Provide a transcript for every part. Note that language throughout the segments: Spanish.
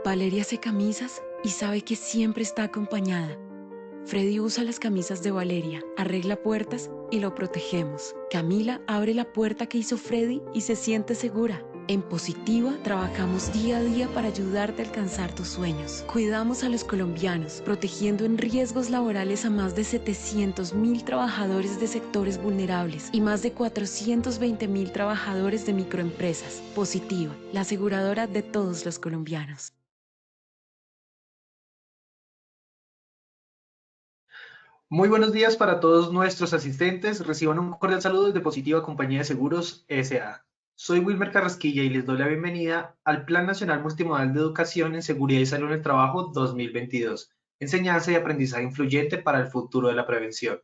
Valeria hace camisas y sabe que siempre está acompañada. Freddy usa las camisas de Valeria, arregla puertas y lo protegemos. Camila abre la puerta que hizo Freddy y se siente segura. En Positiva trabajamos día a día para ayudarte a alcanzar tus sueños. Cuidamos a los colombianos, protegiendo en riesgos laborales a más de 700.000 trabajadores de sectores vulnerables y más de 420.000 trabajadores de microempresas. Positiva, la aseguradora de todos los colombianos. Muy buenos días para todos nuestros asistentes. Reciban un cordial saludo desde Positiva Compañía de Seguros S.A. Soy Wilmer Carrasquilla y les doy la bienvenida al Plan Nacional Multimodal de Educación en Seguridad y Salud en el Trabajo 2022. Enseñanza y aprendizaje influyente para el futuro de la prevención.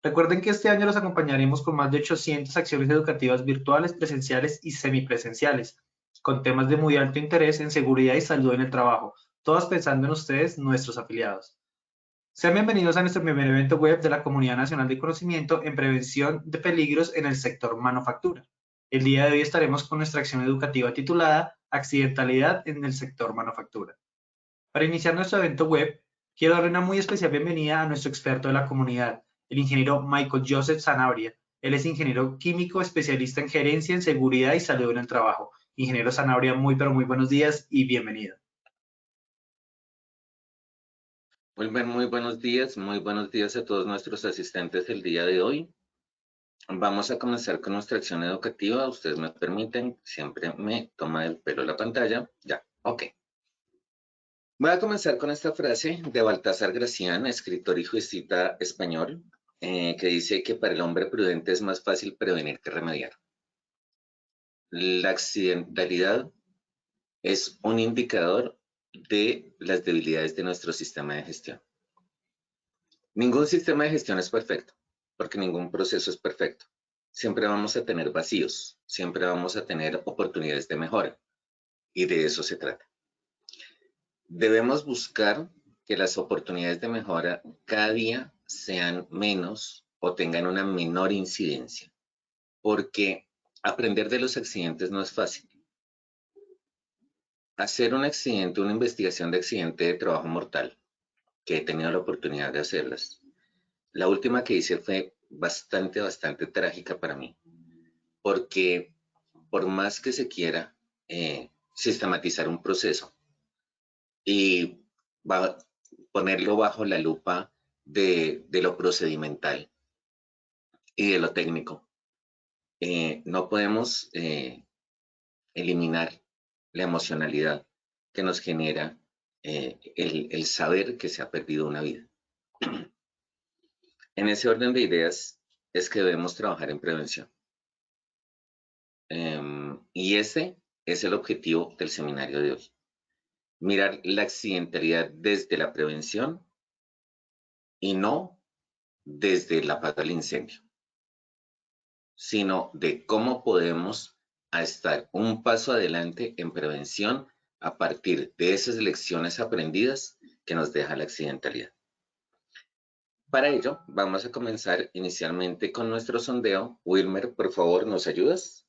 Recuerden que este año los acompañaremos con más de 800 acciones educativas virtuales, presenciales y semipresenciales, con temas de muy alto interés en seguridad y salud en el trabajo, todas pensando en ustedes, nuestros afiliados. Sean bienvenidos a nuestro primer evento web de la Comunidad Nacional de Conocimiento en Prevención de Peligros en el Sector Manufactura. El día de hoy estaremos con nuestra acción educativa titulada Accidentalidad en el Sector Manufactura. Para iniciar nuestro evento web, quiero darle una muy especial bienvenida a nuestro experto de la comunidad, el ingeniero Michael Joseph Sanabria. Él es ingeniero químico, especialista en gerencia en seguridad y salud en el trabajo. Ingeniero Sanabria, muy muy buenos días y bienvenido. Muy buenos días a todos nuestros asistentes el día de hoy. Vamos a comenzar con nuestra acción educativa. Ustedes me permiten, siempre me toma el pelo la pantalla. Ya, ok. Voy a comenzar con esta frase de Baltasar Gracián, escritor y juezista español, que dice que para el hombre prudente es más fácil prevenir que remediar. La accidentalidad es un indicador de las debilidades de nuestro sistema de gestión. Ningún sistema de gestión es perfecto, porque ningún proceso es perfecto. Siempre vamos a tener vacíos, siempre vamos a tener oportunidades de mejora, y de eso se trata. Debemos buscar que las oportunidades de mejora cada día sean menos o tengan una menor incidencia, porque aprender de los accidentes no es fácil. Hacer un accidente, una investigación de accidente de trabajo mortal, que he tenido la oportunidad de hacerlas. La última que hice fue bastante trágica para mí, porque por más que se quiera sistematizar un proceso y ponerlo bajo la lupa de lo procedimental y de lo técnico, no podemos eliminar la emocionalidad que nos genera el saber que se ha perdido una vida. En ese orden de ideas es que debemos trabajar en prevención. Y ese es el objetivo del seminario de hoy. Mirar la accidentalidad desde la prevención y no desde el apago del incendio, sino de cómo podemos estar un paso adelante en prevención a partir de esas lecciones aprendidas que nos deja la accidentalidad. Para ello, vamos a comenzar inicialmente con nuestro sondeo. Wilmer, por favor, ¿nos ayudas?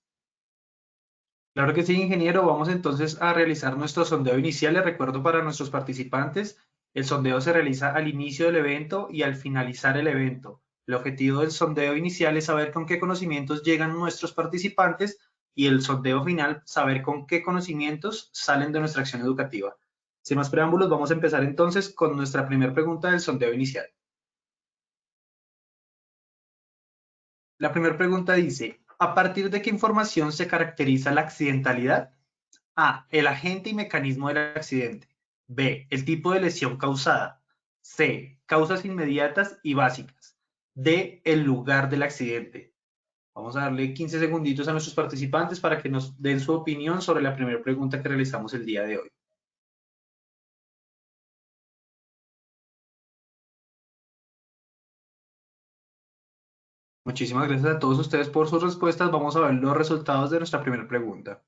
Claro que sí, ingeniero. Vamos entonces a realizar nuestro sondeo inicial. Les recuerdo para nuestros participantes, el sondeo se realiza al inicio del evento y al finalizar el evento. El objetivo del sondeo inicial es saber con qué conocimientos llegan nuestros participantes y el sondeo final, saber con qué conocimientos salen de nuestra acción educativa. Sin más preámbulos, vamos a empezar entonces con nuestra primera pregunta del sondeo inicial. La primera pregunta dice, ¿a partir de qué información se caracteriza la accidentalidad? A, el agente y mecanismo del accidente. B, el tipo de lesión causada. C, causas inmediatas y básicas. D, el lugar del accidente. Vamos a darle 15 segunditos a nuestros participantes para que nos den su opinión sobre la primera pregunta que realizamos el día de hoy. Muchísimas gracias a todos ustedes por sus respuestas. Vamos a ver los resultados de nuestra primera pregunta.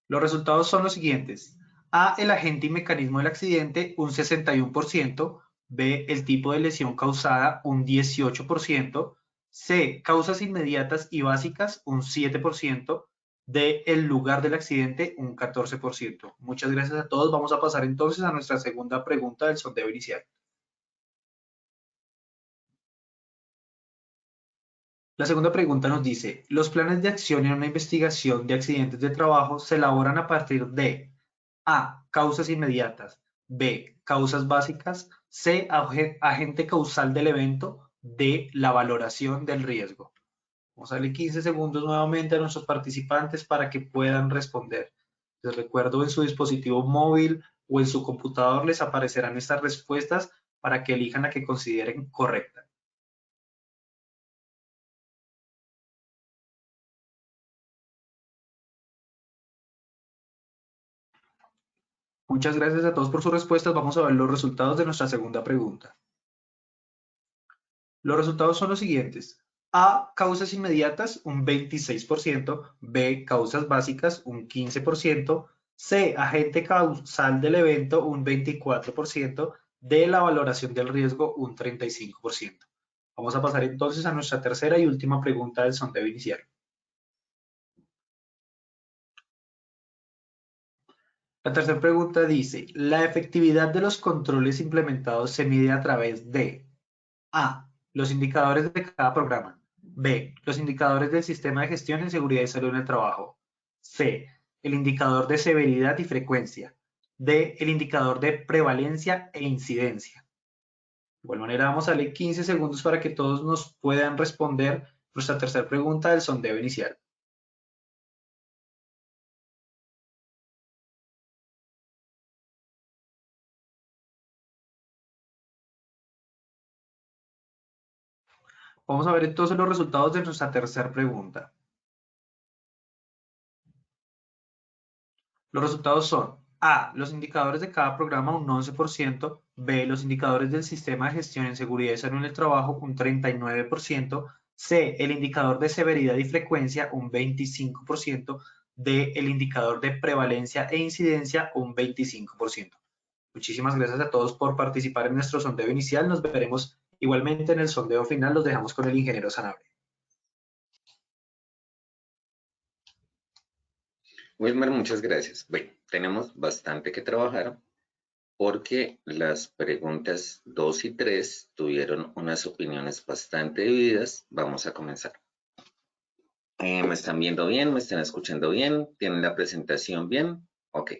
Los resultados son los siguientes. A, el agente y mecanismo del accidente, un 61%. B, el tipo de lesión causada, un 18%. C, causas inmediatas y básicas, un 7%. D, el lugar del accidente, un 14%. Muchas gracias a todos. Vamos a pasar entonces a nuestra segunda pregunta del sondeo inicial. La segunda pregunta nos dice, los planes de acción en una investigación de accidentes de trabajo se elaboran a partir de A, causas inmediatas, B, causas básicas, C, agente causal del evento, D, la valoración del riesgo. Vamos a darle 15 segundos nuevamente a nuestros participantes para que puedan responder. Les recuerdo, en su dispositivo móvil o en su computador les aparecerán estas respuestas para que elijan la que consideren correcta. Muchas gracias a todos por sus respuestas. Vamos a ver los resultados de nuestra segunda pregunta. Los resultados son los siguientes. A, causas inmediatas, un 26%. B, causas básicas, un 15%. C, agente causal del evento, un 24%. D, la valoración del riesgo, un 35%. Vamos a pasar entonces a nuestra tercera y última pregunta del sondeo inicial. La tercera pregunta dice, la efectividad de los controles implementados se mide a través de A, los indicadores de cada programa. B, los indicadores del sistema de gestión en seguridad y salud en el trabajo. C, el indicador de severidad y frecuencia. D, el indicador de prevalencia e incidencia. De igual manera, vamos a darle 15 segundos para que todos nos puedan responder nuestra tercera pregunta del sondeo inicial. Vamos a ver entonces los resultados de nuestra tercera pregunta. Los resultados son A, los indicadores de cada programa un 11%, B, los indicadores del sistema de gestión en seguridad y salud en el trabajo un 39%, C, el indicador de severidad y frecuencia un 25%, D, el indicador de prevalencia e incidencia un 25%. Muchísimas gracias a todos por participar en nuestro sondeo inicial. Nos veremos igualmente en el sondeo final. Los dejamos con el ingeniero Sanabria. Wilmer, muchas gracias. Bueno, tenemos bastante que trabajar porque las preguntas 2 y 3 tuvieron unas opiniones bastante divididas. Vamos a comenzar. ¿Me están viendo bien? ¿Me están escuchando bien? ¿Tienen la presentación bien? Ok.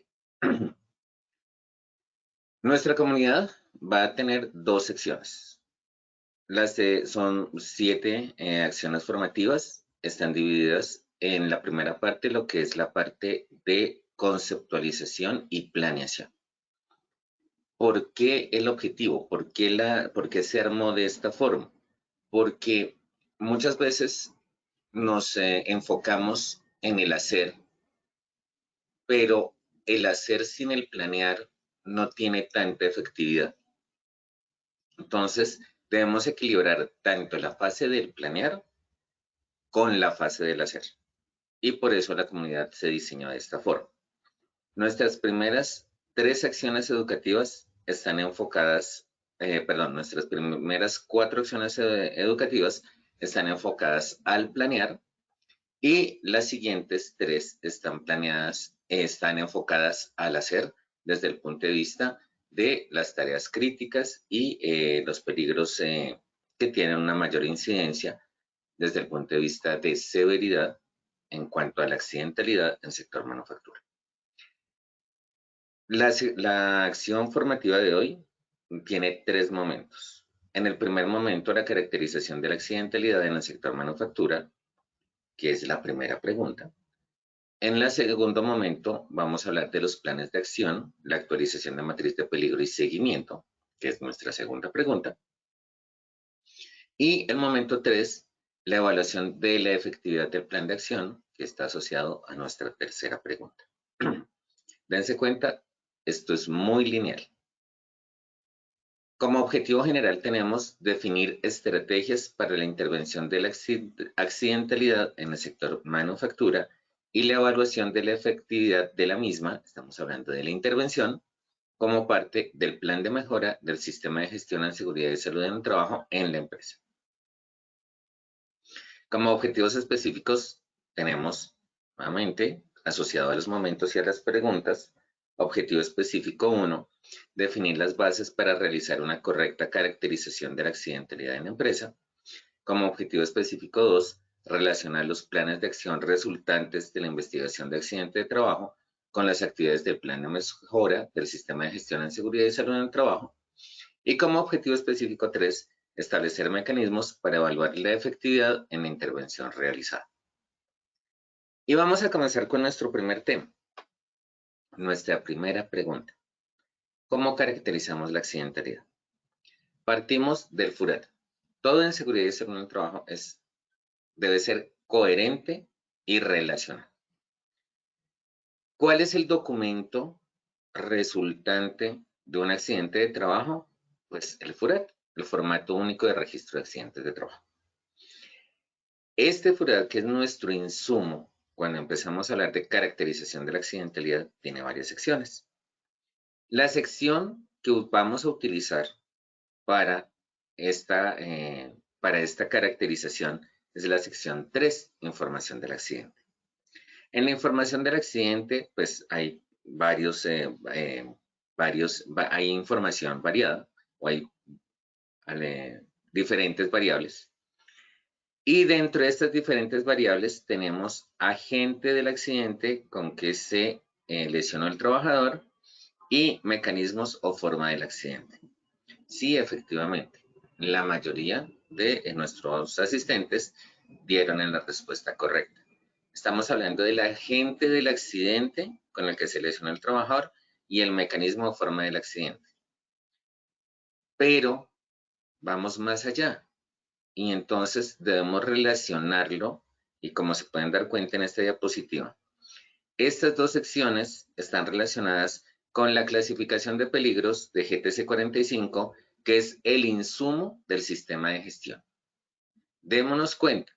Nuestra comunidad va a tener dos secciones. Son 7 acciones formativas. Están divididas en la primera parte, lo que es la parte de conceptualización y planeación. ¿Por qué el objetivo? ¿Por qué se armó de esta forma? Porque muchas veces nos enfocamos en el hacer, pero el hacer sin el planear no tiene tanta efectividad. Entonces, debemos equilibrar tanto la fase del planear con la fase del hacer. Y por eso la comunidad se diseñó de esta forma. Nuestras primeras 3 acciones educativas están enfocadas, nuestras primeras 4 acciones educativas están enfocadas al planear y las siguientes 3 están enfocadas al hacer desde el punto de vista de las tareas críticas y los peligros que tienen una mayor incidencia desde el punto de vista de severidad en cuanto a la accidentalidad en el sector manufactura. La acción formativa de hoy tiene 3 momentos. En el primer momento, la caracterización de la accidentalidad en el sector manufactura, que es la primera pregunta. En el segundo momento, vamos a hablar de los planes de acción, la actualización de matriz de peligro y seguimiento, que es nuestra segunda pregunta. Y el momento 3, la evaluación de la efectividad del plan de acción, que está asociado a nuestra tercera pregunta. Dense cuenta, esto es muy lineal. Como objetivo general tenemos definir estrategias para la intervención de la accidentalidad en el sector manufactura y la evaluación de la efectividad de la misma, estamos hablando de la intervención, como parte del plan de mejora del sistema de gestión en seguridad y salud en el trabajo en la empresa. Como objetivos específicos tenemos nuevamente, asociado a los momentos y a las preguntas. Objetivo específico 1, definir las bases para realizar una correcta caracterización de la accidentalidad en la empresa. Como objetivo específico 2, relacionar los planes de acción resultantes de la investigación de accidente de trabajo con las actividades del plan de mejora del sistema de gestión en seguridad y salud en el trabajo. Y como objetivo específico 3, establecer mecanismos para evaluar la efectividad en la intervención realizada. Y vamos a comenzar con nuestro primer tema. Nuestra primera pregunta. ¿Cómo caracterizamos la accidentalidad? Partimos del FURAT. Todo en seguridad y salud en el trabajo debe ser coherente y relacional. ¿Cuál es el documento resultante de un accidente de trabajo? Pues el FURAT, el Formato Único de Registro de Accidentes de Trabajo. Este FURAT, que es nuestro insumo cuando empezamos a hablar de caracterización de la accidentalidad, tiene varias secciones. La sección que vamos a utilizar para esta caracterización es la sección 3, información del accidente. En la información del accidente, pues hay hay información variada o hay diferentes variables. Y dentro de estas diferentes variables tenemos agente del accidente con que se lesionó el trabajador y mecanismos o forma del accidente. Sí, efectivamente, la mayoría de nuestros asistentes dieron en la respuesta correcta. Estamos hablando del agente del accidente con el que se lesionó el trabajador y el mecanismo o forma del accidente. Pero vamos más allá y entonces debemos relacionarlo y como se pueden dar cuenta en esta diapositiva, estas dos secciones están relacionadas con la clasificación de peligros de GTC 45, que es el insumo del sistema de gestión. Démonos cuenta,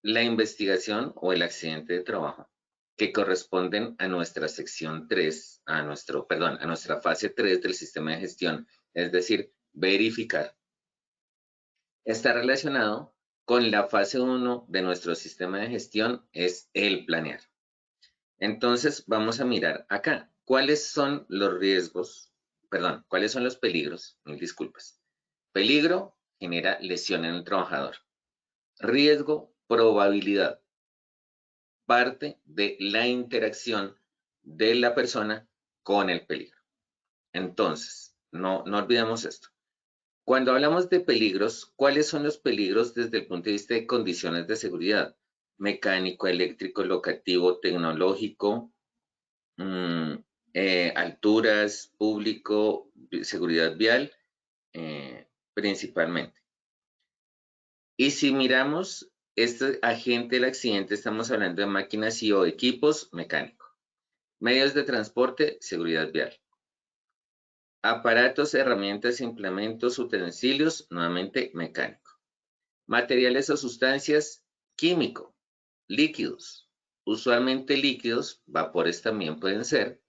la investigación o el accidente de trabajo que corresponden a nuestra sección 3, a nuestra fase 3 del sistema de gestión, es decir, verificar, está relacionado con la fase 1 de nuestro sistema de gestión, es el planear. Entonces, vamos a mirar acá, ¿cuáles son los riesgos? Perdón, ¿cuáles son los peligros? Mil disculpas. Peligro genera lesión en el trabajador. Riesgo, probabilidad. Parte de la interacción de la persona con el peligro. Entonces, no olvidemos esto. Cuando hablamos de peligros, ¿cuáles son los peligros desde el punto de vista de condiciones de seguridad? Mecánico, eléctrico, locativo, tecnológico, alturas, público, seguridad vial, principalmente. Y si miramos este agente del accidente, estamos hablando de máquinas y o equipos mecánicos. Medios de transporte, seguridad vial. Aparatos, herramientas, implementos, utensilios, nuevamente mecánico. Materiales o sustancias, químico, líquidos. Usualmente líquidos, vapores también pueden ser,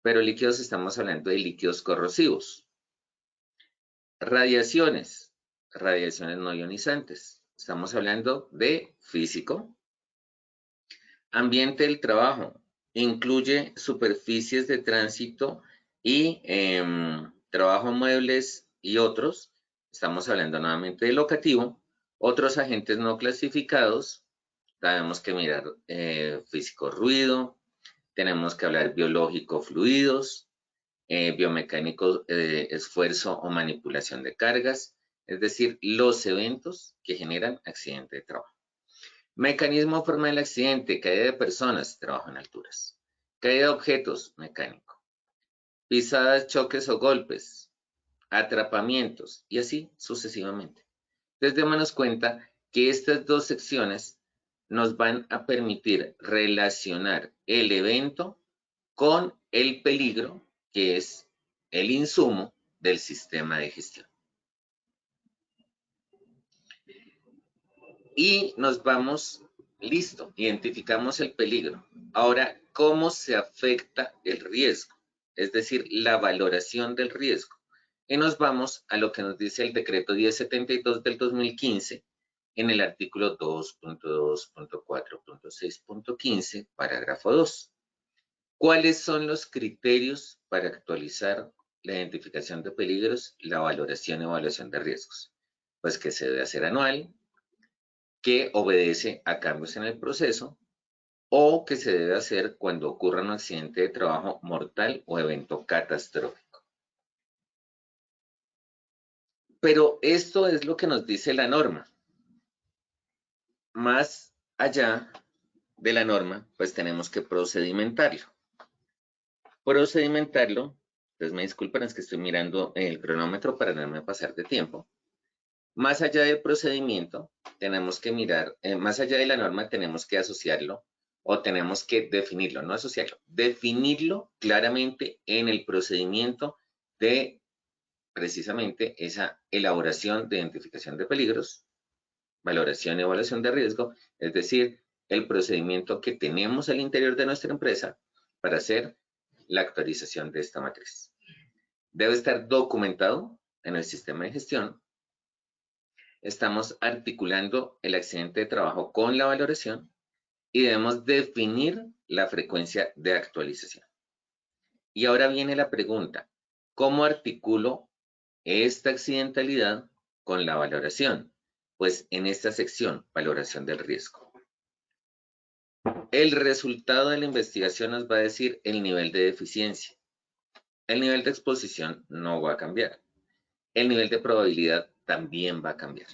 pero líquidos estamos hablando de líquidos corrosivos. Radiaciones, radiaciones no ionizantes. Estamos hablando de físico. Ambiente del trabajo, incluye superficies de tránsito y trabajo muebles y otros. Estamos hablando nuevamente de locativo. Otros agentes no clasificados, tenemos que mirar físico ruido, tenemos que hablar biológico fluidos, biomecánico esfuerzo o manipulación de cargas, es decir, los eventos que generan accidente de trabajo. Mecanismo o forma del accidente, caída de personas, trabajo en alturas. Caída de objetos, mecánico. Pisadas, choques o golpes, atrapamientos y así sucesivamente. Entonces démonos cuenta que estas dos secciones nos van a permitir relacionar el evento con el peligro, que es el insumo del sistema de gestión. Y nos vamos, listo, identificamos el peligro. Ahora, ¿cómo se afecta el riesgo? Es decir, la valoración del riesgo. Y nos vamos a lo que nos dice el decreto 1072 del 2015 en el artículo 2.2.4.6.15, parágrafo 2. ¿Cuáles son los criterios para actualizar la identificación de peligros, la valoración y evaluación de riesgos? Pues que se debe hacer anual, que obedece a cambios en el proceso o que se debe hacer cuando ocurra un accidente de trabajo mortal o evento catastrófico. Pero esto es lo que nos dice la norma. Más allá de la norma, pues tenemos que procedimentarlo. Procedimentarlo, entonces me disculpan, es que estoy mirando el cronómetro para no me pasar de tiempo. Más allá del procedimiento, tenemos que mirar, más allá de la norma, tenemos que asociarlo o tenemos que definirlo, no asociarlo, definirlo claramente en el procedimiento de precisamente esa elaboración de identificación de peligros, valoración y evaluación de riesgo, es decir, el procedimiento que tenemos al interior de nuestra empresa para hacer la actualización de esta matriz. Debe estar documentado en el sistema de gestión. Estamos articulando el accidente de trabajo con la valoración y debemos definir la frecuencia de actualización. Y ahora viene la pregunta, ¿cómo articulo esta accidentalidad con la valoración? Pues en esta sección, valoración del riesgo. El resultado de la investigación nos va a decir el nivel de deficiencia. El nivel de exposición no va a cambiar. El nivel de probabilidad también va a cambiar.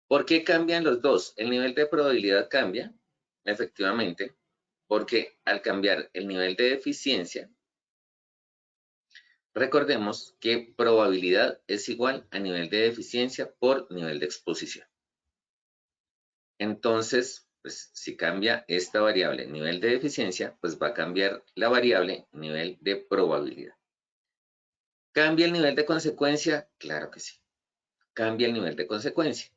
¿Por qué cambian los dos? El nivel de probabilidad cambia, efectivamente, porque al cambiar el nivel de eficiencia, recordemos que probabilidad es igual a nivel de eficiencia por nivel de exposición. Entonces, pues si cambia esta variable nivel de eficiencia, pues va a cambiar la variable nivel de probabilidad. ¿Cambia el nivel de consecuencia? Claro que sí. Cambia el nivel de consecuencia.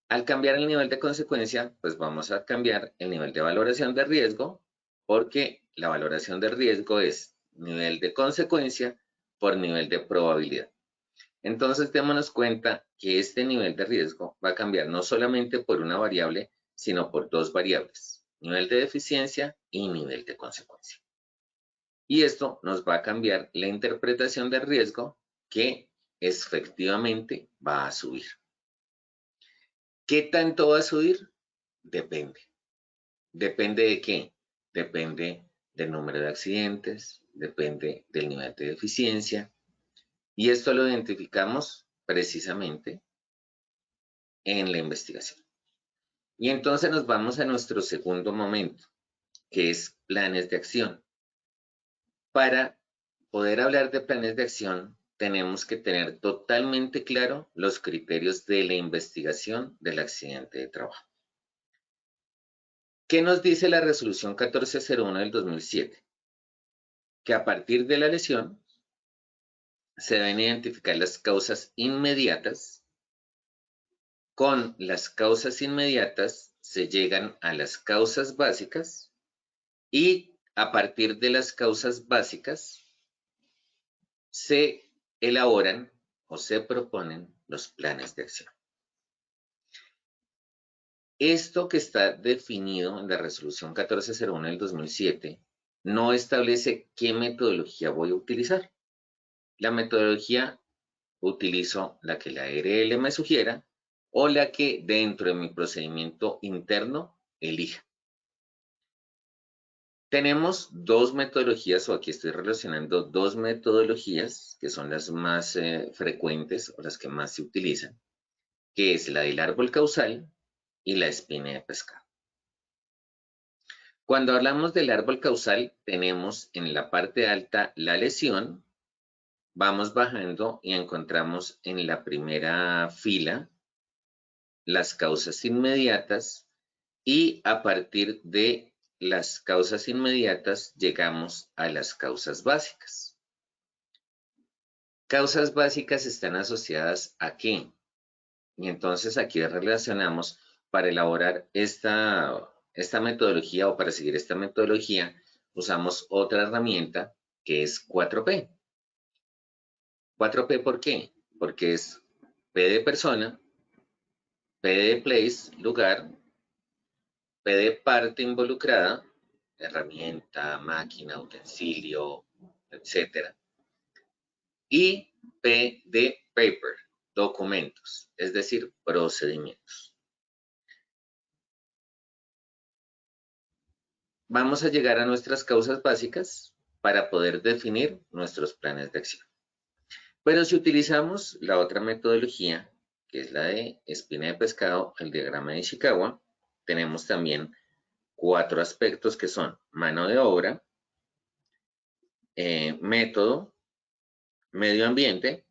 Al cambiar el nivel de consecuencia, pues vamos a cambiar el nivel de valoración de riesgo, porque la valoración de riesgo es nivel de consecuencia por nivel de probabilidad. Entonces, démonos cuenta que este nivel de riesgo va a cambiar no solamente por una variable, sino por dos variables, nivel de eficiencia y nivel de consecuencia. Y esto nos va a cambiar la interpretación del riesgo que efectivamente va a subir. ¿Qué tanto va a subir? Depende. ¿Depende de qué? Depende del número de accidentes, depende del nivel de eficiencia. Y esto lo identificamos precisamente en la investigación. Y entonces nos vamos a nuestro segundo momento, que es planes de acción. Para poder hablar de planes de acción, tenemos que tener totalmente claro los criterios de la investigación del accidente de trabajo. ¿Qué nos dice la resolución 1401 del 2007? Que a partir de la lesión se deben identificar las causas inmediatas. Con las causas inmediatas se llegan a las causas básicas y a partir de las causas básicas se elaboran o se proponen los planes de acción. Esto que está definido en la resolución 1401 del 2007 no establece qué metodología voy a utilizar. La metodología utilizo la que la ARL me sugiera o la que dentro de mi procedimiento interno elija. Tenemos dos metodologías, o aquí estoy relacionando dos metodologías que son las más frecuentes o las que más se utilizan, que es la del árbol causal y la espina de pescado. Cuando hablamos del árbol causal, tenemos en la parte alta la lesión, vamos bajando y encontramos en la primera fila las causas inmediatas y a partir de las causas inmediatas llegamos a las causas básicas. Causas básicas están asociadas ¿a qué? Y entonces aquí relacionamos para elaborar esta metodología o para seguir esta metodología usamos otra herramienta que es 4P. 4P, ¿por qué? Porque es P de persona, P de place, lugar, P de parte involucrada, herramienta, máquina, utensilio, etc. Y P de paper, documentos, es decir, procedimientos. Vamos a llegar a nuestras causas básicas para poder definir nuestros planes de acción. Pero si utilizamos la otra metodología, que es la de espina de pescado, el diagrama de Ishikawa, tenemos también 4 aspectos que son mano de obra, método, medio ambiente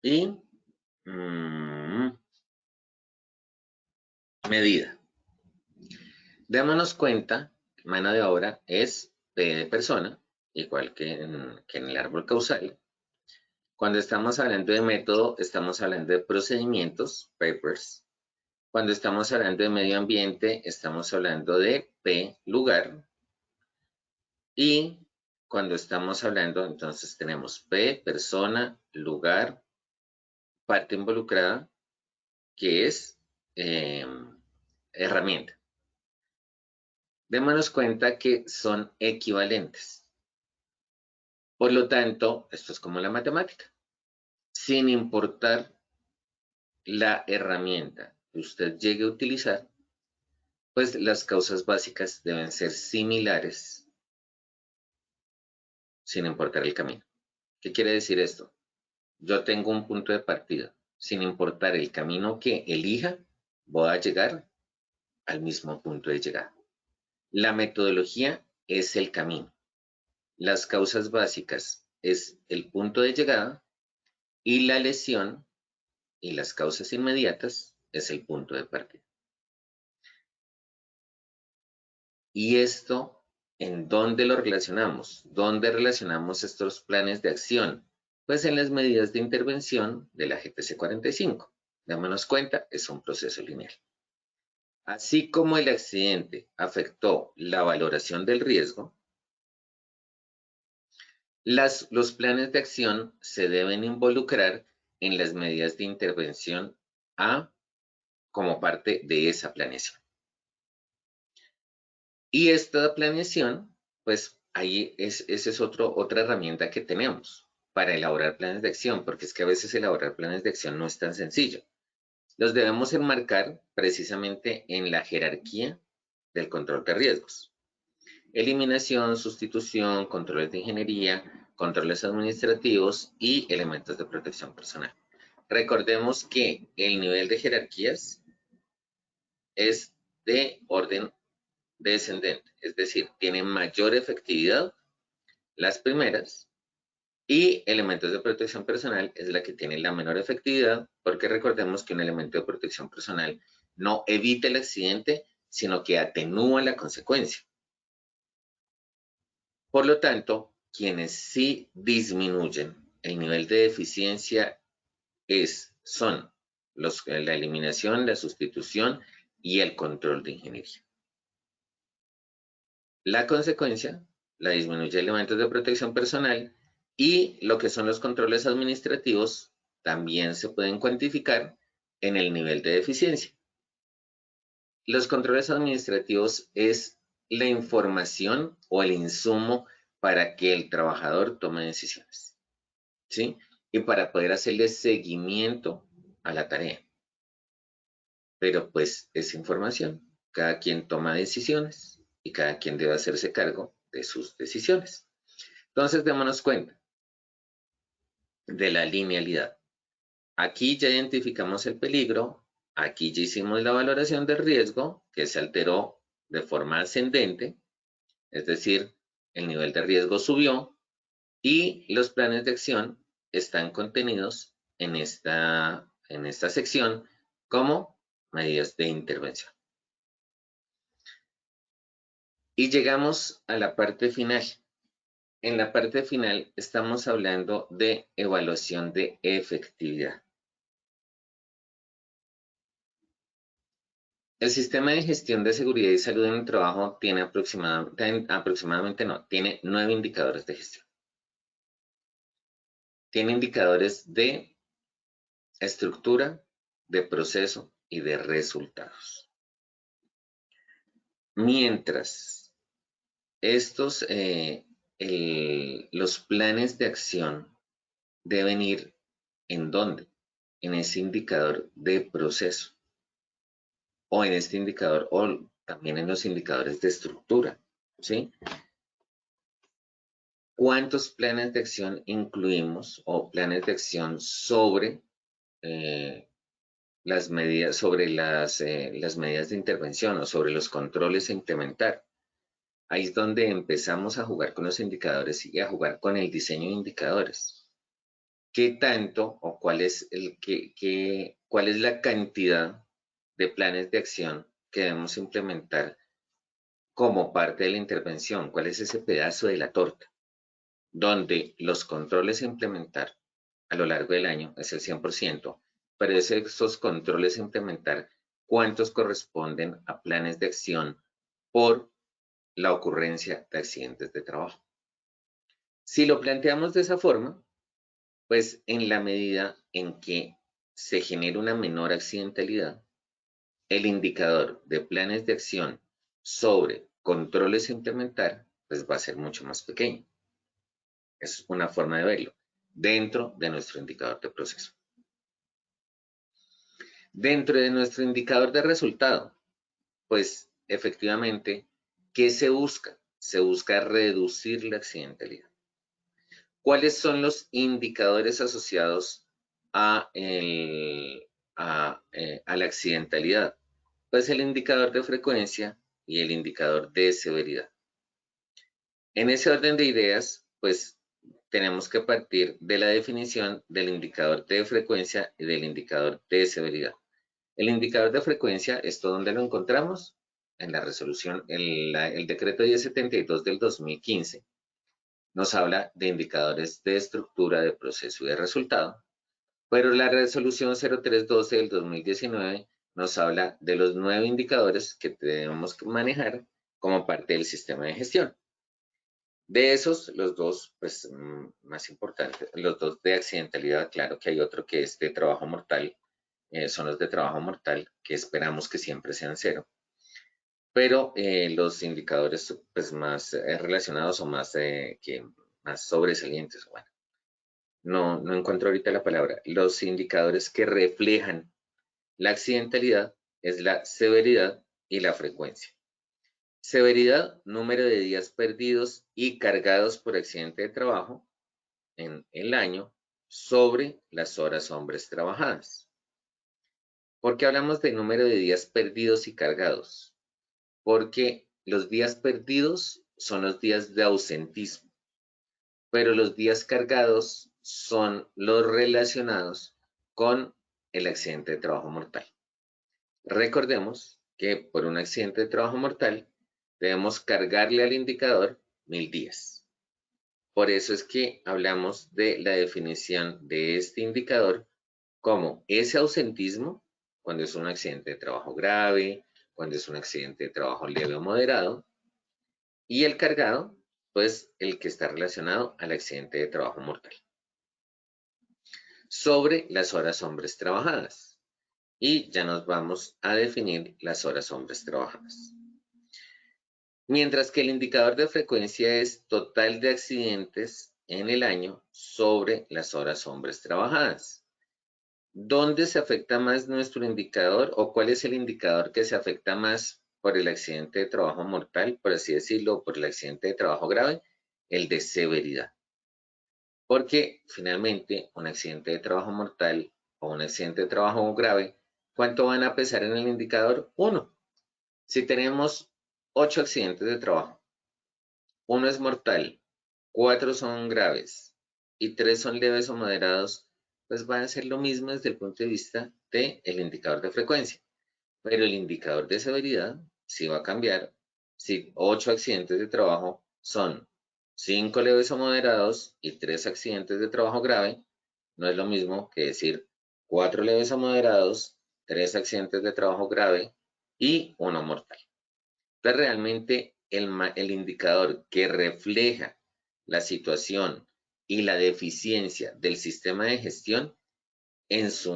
y medida. Démonos cuenta que mano de obra es P de persona, igual que en el árbol causal. Cuando estamos hablando de método, estamos hablando de procedimientos, papers. Cuando estamos hablando de medio ambiente, estamos hablando de P, lugar. Y cuando estamos hablando, entonces tenemos P, persona, lugar, parte involucrada, que es herramienta. Démonos cuenta que son equivalentes. Por lo tanto, esto es como la matemática. Sin importar la herramienta que usted llegue a utilizar, pues las causas básicas deben ser similares sin importar el camino. ¿Qué quiere decir esto? Yo tengo un punto de partida. Sin importar el camino que elija, voy a llegar al mismo punto de llegada. La metodología es el camino. Las causas básicas es el punto de llegada y la lesión y las causas inmediatas es el punto de partida. ¿Y esto en dónde lo relacionamos? ¿Dónde relacionamos estos planes de acción? Pues en las medidas de intervención de la GPC 45. Démonos cuenta, es un proceso lineal. Así como el accidente afectó la valoración del riesgo, los planes de acción se deben involucrar en las medidas de intervención como parte de esa planeación. Y esta planeación, pues ahí esa es otra herramienta que tenemos para elaborar planes de acción, porque es que a veces elaborar planes de acción no es tan sencillo. Los debemos enmarcar precisamente en la jerarquía del control de riesgos. Eliminación, sustitución, controles de ingeniería, controles administrativos y elementos de protección personal. Recordemos que el nivel de jerarquías es de orden descendente, es decir, tienen mayor efectividad las primeras y elementos de protección personal es la que tiene la menor efectividad, porque recordemos que un elemento de protección personal no evita el accidente, sino que atenúa la consecuencia. Por lo tanto, quienes sí disminuyen el nivel de eficiencia son la eliminación, la sustitución y el control de ingeniería. La consecuencia la disminuye elementos de protección personal y lo que son los controles administrativos también se pueden cuantificar en el nivel de eficiencia. Los controles administrativos es la información o el insumo para que el trabajador tome decisiones, ¿sí? Y para poder hacerle seguimiento a la tarea. Pero pues es información. Cada quien toma decisiones y cada quien debe hacerse cargo de sus decisiones. Entonces, démonos cuenta de la linealidad. Aquí ya identificamos el peligro, aquí ya hicimos la valoración del riesgo, que se alteró de forma ascendente, es decir, el nivel de riesgo subió y los planes de acción están contenidos en esta sección como medidas de intervención. Y llegamos a la parte final. En la parte final estamos hablando de evaluación de efectividad. El sistema de gestión de seguridad y salud en el trabajo tiene tiene 9 indicadores de gestión. Tiene indicadores de estructura, de proceso y de resultados. Mientras estos, los planes de acción deben ir ¿en dónde? En ese indicador de proceso o en este indicador o también en los indicadores de estructura, ¿sí? ¿Cuántos planes de acción incluimos o planes de acción sobre las medidas, las medidas de intervención o sobre los controles a implementar? Ahí es donde empezamos a jugar con los indicadores y a jugar con el diseño de indicadores. ¿Qué tanto o cuál es la cantidad de planes de acción que debemos implementar como parte de la intervención? ¿Cuál es ese pedazo de la torta? Donde los controles a implementar a lo largo del año es el 100%, pero esos controles a implementar, ¿cuántos corresponden a planes de acción por la ocurrencia de accidentes de trabajo? Si lo planteamos de esa forma, pues en la medida en que se genera una menor accidentalidad, el indicador de planes de acción sobre controles a implementar, pues va a ser mucho más pequeño. Es una forma de verlo dentro de nuestro indicador de proceso. Dentro de nuestro indicador de resultado, pues efectivamente, ¿qué se busca? Se busca reducir la accidentalidad. ¿Cuáles son los indicadores asociados a la accidentalidad? Pues el indicador de frecuencia y el indicador de severidad. En ese orden de ideas, pues tenemos que partir de la definición del indicador de frecuencia y del indicador de severidad. El indicador de frecuencia, ¿esto dónde lo encontramos? En la resolución, el decreto 1072 del 2015 nos habla de indicadores de estructura, de proceso y de resultado, pero la resolución 0312 del 2019 nos habla de los 9 indicadores que debemos manejar como parte del sistema de gestión. De esos, los dos pues, más importantes, los dos de accidentalidad, claro que hay otro que es de trabajo mortal, son los de trabajo mortal, que esperamos que siempre sean 0. Pero los indicadores pues, más relacionados o más, más sobresalientes, bueno, no encuentro ahorita la palabra, los indicadores que reflejan la accidentalidad es la severidad y la frecuencia. Severidad, número de días perdidos y cargados por accidente de trabajo en el año sobre las horas hombres trabajadas. ¿Por qué hablamos de número de días perdidos y cargados? Porque los días perdidos son los días de ausentismo, pero los días cargados son los relacionados con el accidente de trabajo mortal. Recordemos que por un accidente de trabajo mortal debemos cargarle al indicador 1000 días. Por eso es que hablamos de la definición de este indicador como ese ausentismo cuando es un accidente de trabajo grave, cuando es un accidente de trabajo leve o moderado, y el cargado, pues el que está relacionado al accidente de trabajo mortal. Sobre las horas hombres trabajadas. Y ya nos vamos a definir las horas hombres trabajadas. Mientras que el indicador de frecuencia es total de accidentes en el año sobre las horas hombres trabajadas. ¿Dónde se afecta más nuestro indicador o cuál es el indicador que se afecta más por el accidente de trabajo mortal, por así decirlo, o por el accidente de trabajo grave? El de severidad. Porque finalmente un accidente de trabajo mortal o un accidente de trabajo grave, ¿cuánto van a pesar en el indicador? 1. Si tenemos 8 accidentes de trabajo, 1 es mortal, 4 son graves y 3 son leves o moderados, pues van a ser lo mismo desde el punto de vista del indicador de frecuencia. Pero el indicador de severidad sí va a cambiar si 8 accidentes de trabajo son 5 leves o moderados y 3 accidentes de trabajo grave. No es lo mismo que decir 4 leves o moderados, 3 accidentes de trabajo grave y 1 mortal. Entonces realmente el indicador que refleja la situación y la deficiencia del sistema de gestión en su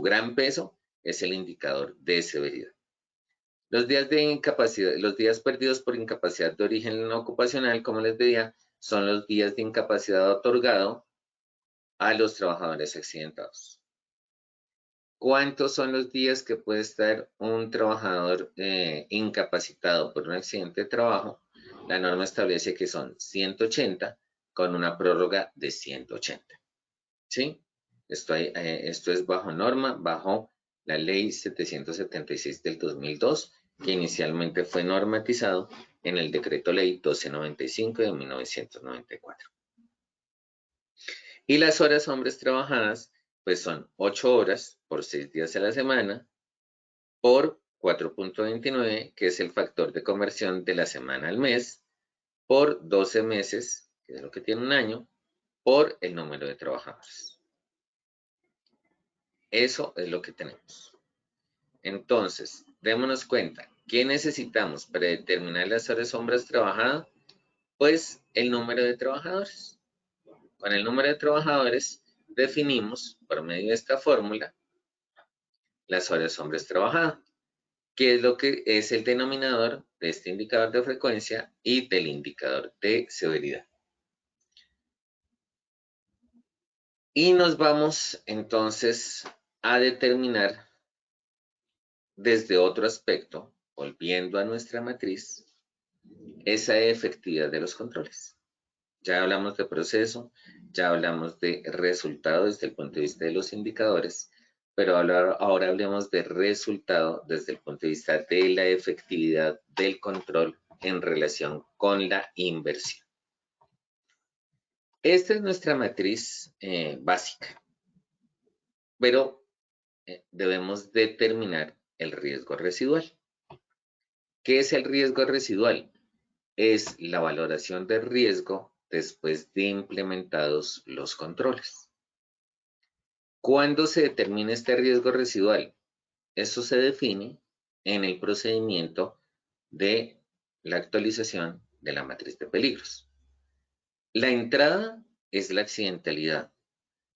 gran peso es el indicador de severidad. Los días de incapacidad, los días perdidos por incapacidad de origen no ocupacional, como les decía, son los días de incapacidad otorgado a los trabajadores accidentados. ¿Cuántos son los días que puede estar un trabajador incapacitado por un accidente de trabajo? La norma establece que son 180 con una prórroga de 180. ¿Sí? Esto es bajo norma, bajo la ley 776 del 2002, que inicialmente fue normatizado en el decreto ley 1295 de 1994. Y las horas hombres trabajadas, pues son 8 horas por 6 días a la semana, por 4.29, que es el factor de conversión de la semana al mes, por 12 meses, que es lo que tiene un año, por el número de trabajadores. Eso es lo que tenemos. Entonces, démonos cuenta, ¿qué necesitamos para determinar las horas hombres trabajadas? Pues el número de trabajadores. Con el número de trabajadores definimos, por medio de esta fórmula, las horas hombres trabajadas, que es lo que es el denominador de este indicador de frecuencia y del indicador de severidad. Y nos vamos entonces a determinar desde otro aspecto, volviendo a nuestra matriz, esa efectividad de los controles. Ya hablamos de proceso, ya hablamos de resultado desde el punto de vista de los indicadores, pero ahora hablemos de resultado desde el punto de vista de la efectividad del control en relación con la inversión. Esta es nuestra matriz básica, pero debemos determinar el riesgo residual. ¿Qué es el riesgo residual? Es la valoración de riesgo después de implementados los controles. ¿Cuándo se determina este riesgo residual? Eso se define en el procedimiento de la actualización de la matriz de peligros. La entrada es la accidentalidad.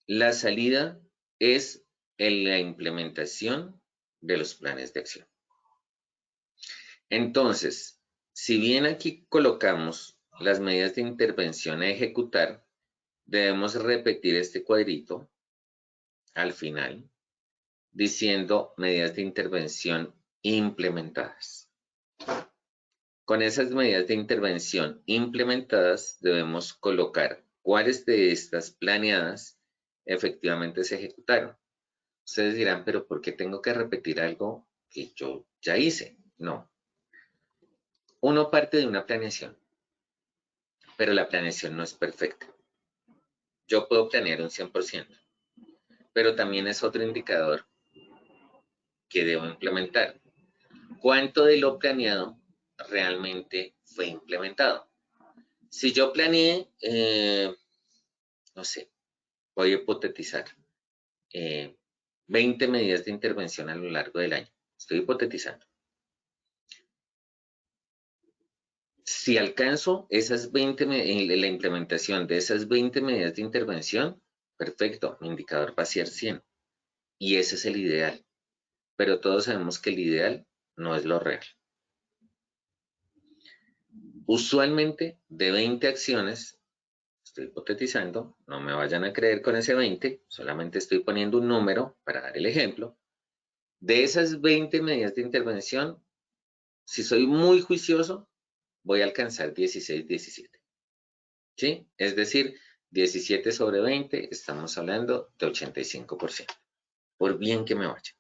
La salida es la implementación de los planes de acción. Entonces, si bien aquí colocamos las medidas de intervención a ejecutar, debemos repetir este cuadrito al final, diciendo medidas de intervención implementadas. Con esas medidas de intervención implementadas debemos colocar cuáles de estas planeadas efectivamente se ejecutaron. Ustedes dirán, pero ¿por qué tengo que repetir algo que yo ya hice? No. Uno parte de una planeación, pero la planeación no es perfecta. Yo puedo planear un 100%, pero también es otro indicador que debo implementar. ¿Cuánto de lo planeado realmente fue implementado? Si yo planeé, no sé, voy a hipotetizar, 20 medidas de intervención a lo largo del año. Estoy hipotetizando. Si alcanzo esas 20, la implementación de esas 20 medidas de intervención, perfecto, mi indicador va a ser 100. Y ese es el ideal. Pero todos sabemos que el ideal no es lo real. Usualmente, de 20 acciones, estoy hipotetizando, no me vayan a creer con ese 20, solamente estoy poniendo un número para dar el ejemplo. De esas 20 medidas de intervención, si soy muy juicioso, voy a alcanzar 16, 17. ¿Sí? Es decir, 17 sobre 20, estamos hablando de 85%, por bien que me vaya.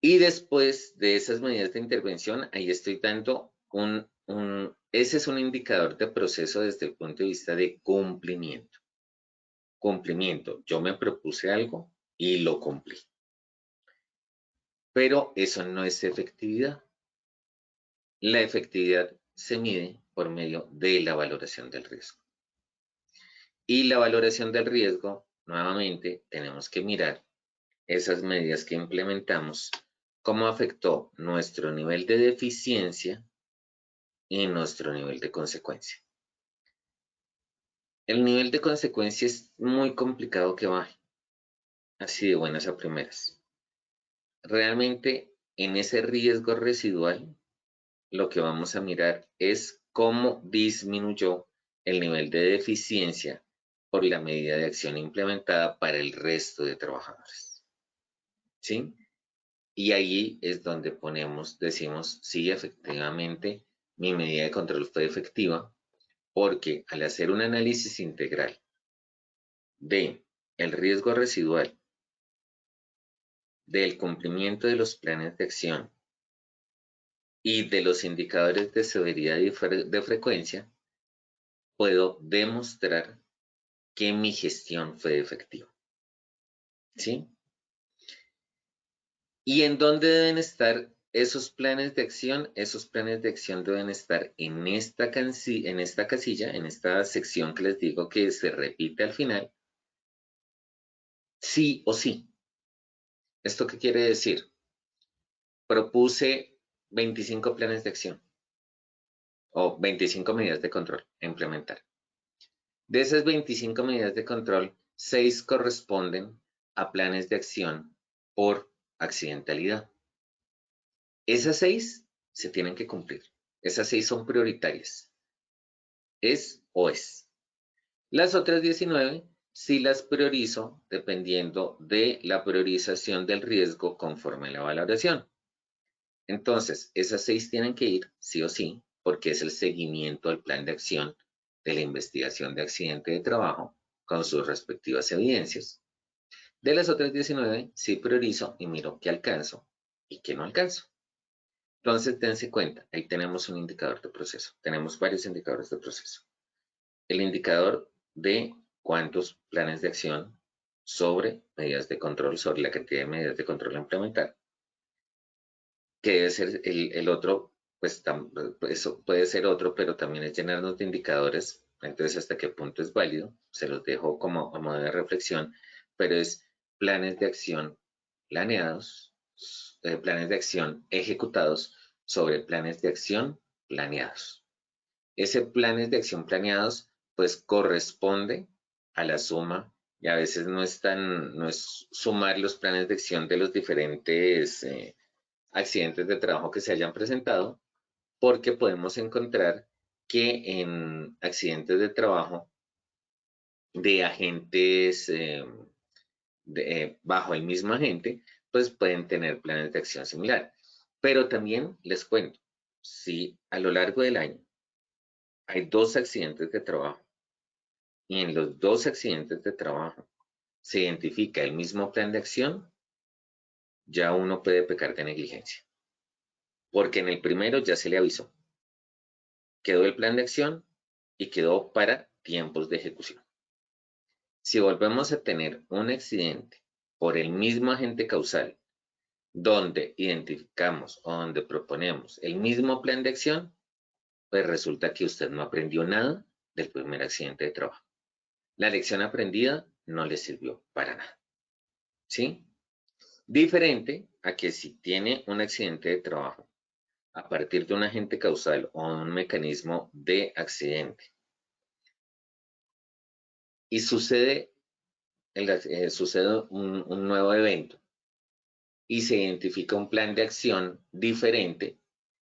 Y después de esas medidas de intervención, ahí estoy dando ese es un indicador de proceso desde el punto de vista de cumplimiento. Cumplimiento, yo me propuse algo y lo cumplí. Pero eso no es efectividad. La efectividad se mide por medio de la valoración del riesgo. Y la valoración del riesgo, nuevamente, tenemos que mirar esas medidas que implementamos, cómo afectó nuestro nivel de deficiencia y nuestro nivel de consecuencia. el nivel de consecuencia es muy complicado que baje, así de buenas a primeras. Realmente en ese riesgo residual, lo que vamos a mirar es cómo disminuyó el nivel de deficiencia por la medida de acción implementada para el resto de trabajadores. ¿Sí? Y ahí es donde decimos, sí, efectivamente, mi medida de control fue efectiva, porque al hacer un análisis integral de el riesgo residual, del cumplimiento de los planes de acción y de los indicadores de severidad y de frecuencia, puedo demostrar que mi gestión fue efectiva. ¿Sí? ¿Y en dónde deben estar esos planes de acción? Esos planes de acción deben estar en esta casilla, en esta sección que les digo que se repite al final, sí o sí. ¿Esto qué quiere decir? Propuse 25 planes de acción o 25 medidas de control a implementar. De esas 25 medidas de control, 6 corresponden a planes de acción por accidentalidad. Esas 6 se tienen que cumplir. Esas 6 son prioritarias. Es o es. Las otras 19 sí las priorizo dependiendo de la priorización del riesgo conforme a la valoración. Entonces, esas 6 tienen que ir sí o sí, porque es el seguimiento al plan de acción de la investigación de accidente de trabajo con sus respectivas evidencias. De las otras 19, sí priorizo y miro qué alcanzo y qué no alcanzo. Entonces, dense cuenta, ahí tenemos un indicador de proceso. Tenemos varios indicadores de proceso. El indicador de cuántos planes de acción sobre medidas de control, sobre la cantidad de medidas de control a implementar, que debe ser el otro, pues eso puede ser otro, pero también es llenarnos de indicadores. Entonces, ¿hasta qué punto es válido? Se los dejo como a modo de reflexión, pero es planes de acción planeados, planes de acción ejecutados sobre planes de acción planeados. Ese planes de acción planeados, pues corresponde a la suma, y a veces no es sumar los planes de acción de los diferentes accidentes de trabajo que se hayan presentado, porque podemos encontrar que en accidentes de trabajo de agentes bajo el mismo agente, pues pueden tener planes de acción similar. Pero también les cuento, si a lo largo del año hay 2 accidentes de trabajo y en los 2 accidentes de trabajo se identifica el mismo plan de acción, ya uno puede pecar de negligencia. Porque en el primero ya se le avisó. Quedó el plan de acción y quedó para tiempos de ejecución. Si volvemos a tener un accidente por el mismo agente causal, donde identificamos o donde proponemos el mismo plan de acción, pues resulta que usted no aprendió nada del primer accidente de trabajo. La lección aprendida no le sirvió para nada. ¿Sí? Diferente a que si tiene un accidente de trabajo a partir de un agente causal o un mecanismo de accidente y sucede un nuevo evento y se identifica un plan de acción diferente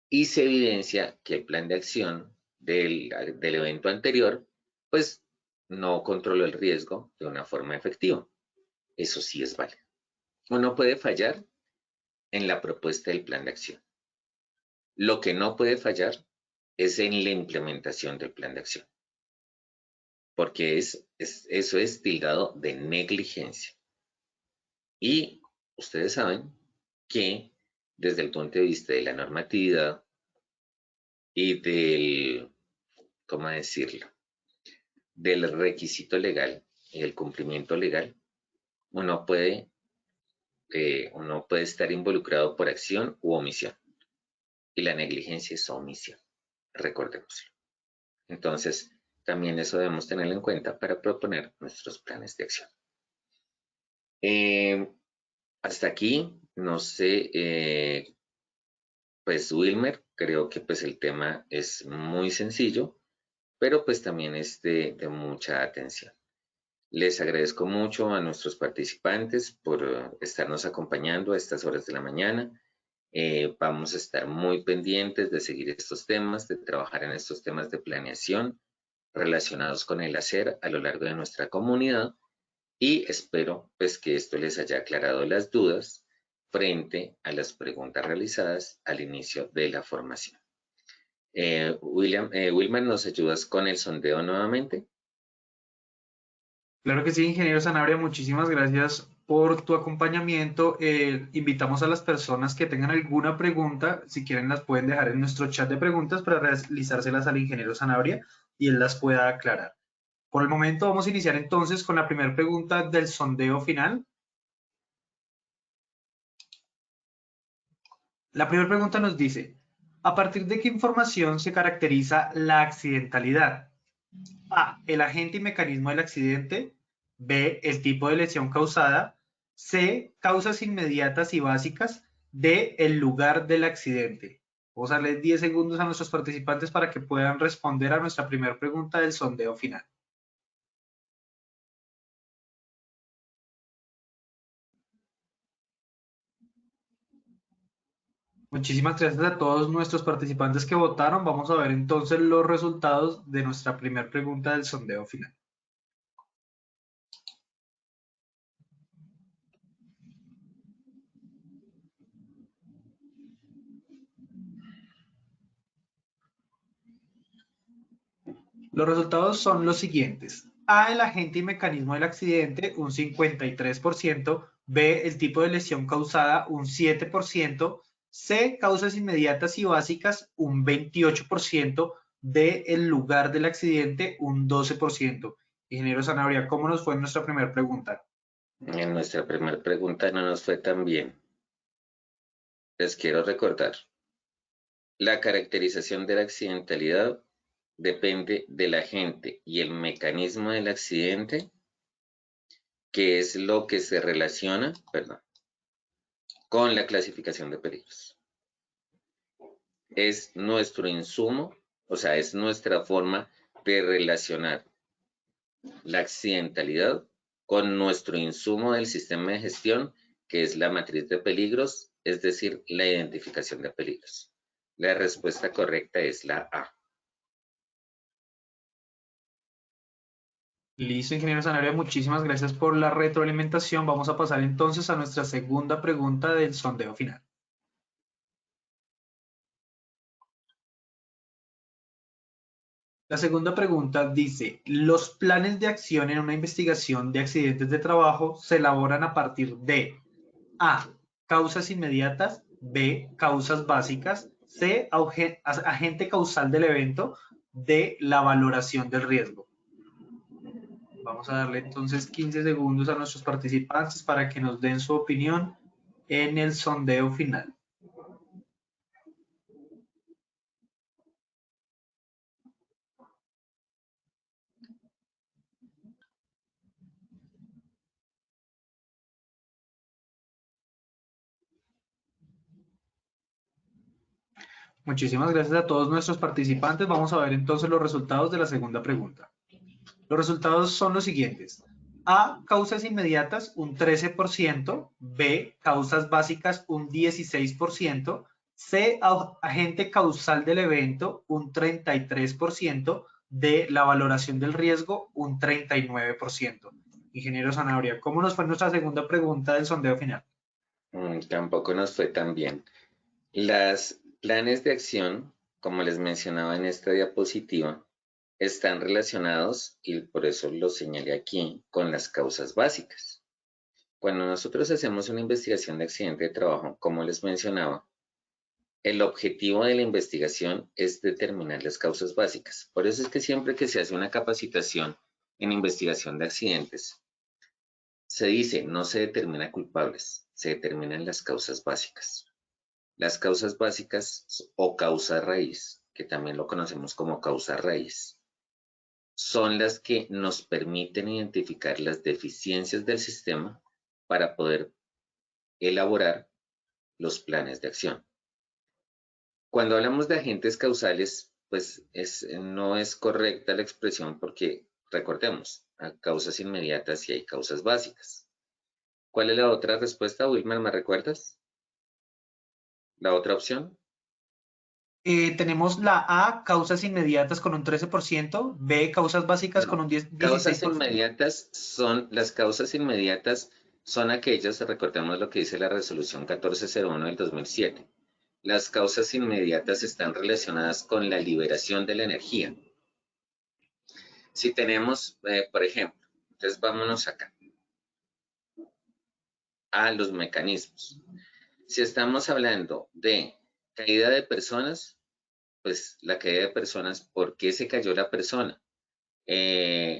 y se evidencia que el plan de acción del evento anterior, pues no controló el riesgo de una forma efectiva. Eso sí es válido. Uno puede fallar en la propuesta del plan de acción. Lo que no puede fallar es en la implementación del plan de acción, porque eso es tildado de negligencia. Y ustedes saben que desde el punto de vista de la normatividad y del, ¿cómo decirlo?, del requisito legal y del cumplimiento legal, uno puede estar involucrado por acción u omisión. Y la negligencia es omisión, recordémoslo. Entonces, también eso debemos tenerlo en cuenta para proponer nuestros planes de acción. Hasta aquí, no sé, pues Wilmer, creo que pues el tema es muy sencillo. pero pues también es de mucha atención. Les agradezco mucho a nuestros participantes por estarnos acompañando a estas horas de la mañana. Vamos a estar muy pendientes de seguir estos temas, de trabajar en estos temas de planeación relacionados con el hacer a lo largo de nuestra comunidad y espero pues que esto les haya aclarado las dudas frente a las preguntas realizadas al inicio de la formación. Wilmer, ¿nos ayudas con el sondeo nuevamente? Claro que sí, ingeniero Sanabria, muchísimas gracias por tu acompañamiento. Invitamos a las personas que tengan alguna pregunta, si quieren las pueden dejar en nuestro chat de preguntas para realizárselas al ingeniero Sanabria y él las pueda aclarar. Por el momento vamos a iniciar entonces con la primera pregunta del sondeo final. La primera pregunta nos dice, ¿a partir de qué información se caracteriza la accidentalidad? A, el agente y mecanismo del accidente. B, el tipo de lesión causada. C, causas inmediatas y básicas. D, el lugar del accidente. Vamos a darle 10 segundos a nuestros participantes para que puedan responder a nuestra primera pregunta del sondeo final. Muchísimas gracias a todos nuestros participantes que votaron. Vamos a ver entonces los resultados de nuestra primera pregunta del sondeo final. Los resultados son los siguientes. A, el agente y mecanismo del accidente, un 53%. B, el tipo de lesión causada, un 7%. C, causas inmediatas y básicas, un 28%. D, el lugar del accidente, un 12%. Ingeniero Sanabria, ¿cómo nos fue en nuestra primera pregunta? En nuestra primera pregunta no nos fue tan bien. Les quiero recordar, la caracterización de la accidentalidad depende del agente y el mecanismo del accidente, que es lo que se relaciona, con la clasificación de peligros. Es nuestro insumo, o sea, es nuestra forma de relacionar la accidentalidad con nuestro insumo del sistema de gestión, que es la matriz de peligros, es decir, la identificación de peligros. La respuesta correcta es la A. Listo, ingeniero Sanabria, muchísimas gracias por la retroalimentación. Vamos a pasar entonces a nuestra segunda pregunta del sondeo final. La segunda pregunta dice, los planes de acción en una investigación de accidentes de trabajo se elaboran a partir de A, causas inmediatas. B, causas básicas. C, agente causal del evento. D, la valoración del riesgo. Vamos a darle entonces 15 segundos a nuestros participantes para que nos den su opinión en el sondeo final. Muchísimas gracias a todos nuestros participantes. Vamos a ver entonces los resultados de la segunda pregunta. Los resultados son los siguientes. A, causas inmediatas, un 13%. B, causas básicas, un 16%. C, agente causal del evento, un 33%. D, la valoración del riesgo, un 39%. Ingeniero Zanabria, ¿cómo nos fue nuestra segunda pregunta del sondeo final? Tampoco nos fue tan bien. Los planes de acción, como les mencionaba en esta diapositiva, están relacionados, y por eso lo señalé aquí, con las causas básicas. Cuando nosotros hacemos una investigación de accidente de trabajo, como les mencionaba, el objetivo de la investigación es determinar las causas básicas. Por eso es que siempre que se hace una capacitación en investigación de accidentes, se dice no se determina culpables, se determinan las causas básicas. Las causas básicas o causa raíz, que también lo conocemos como causa raíz, son las que nos permiten identificar las deficiencias del sistema para poder elaborar los planes de acción. Cuando hablamos de agentes causales, pues no es correcta la expresión porque, recordemos, hay causas inmediatas y hay causas básicas. ¿Cuál es la otra respuesta, Wilmer? ¿Me recuerdas? ¿La otra opción? Tenemos la A, causas inmediatas con un 13%, B, causas básicas con No. un Causas 16%. inmediatas las causas inmediatas son aquellas, recordemos lo que dice la resolución 1401 del 2007. Las causas inmediatas están relacionadas con la liberación de la energía. Si tenemos, por ejemplo, entonces vámonos acá, a los mecanismos. Si estamos hablando de caída de personas, pues la caída de personas, ¿por qué se cayó la persona?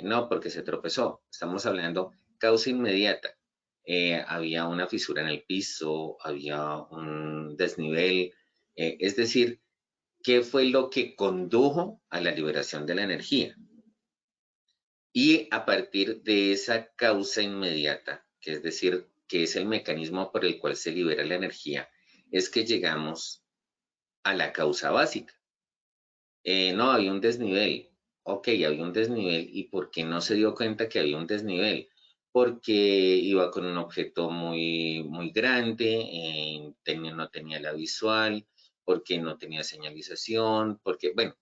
No, porque se tropezó. Estamos hablando causa inmediata. Había una fisura en el piso, había un desnivel. Es decir, ¿qué fue lo que condujo a la liberación de la energía? Y a partir de esa causa inmediata, que es decir, que es el mecanismo por el cual se libera la energía, es que llegamos a la causa básica. No, había un desnivel. Ok, había un desnivel. ¿Y por qué no se dio cuenta que había un desnivel? Porque iba con un objeto muy grande, no tenía la visual, porque no tenía señalización, porque, bueno,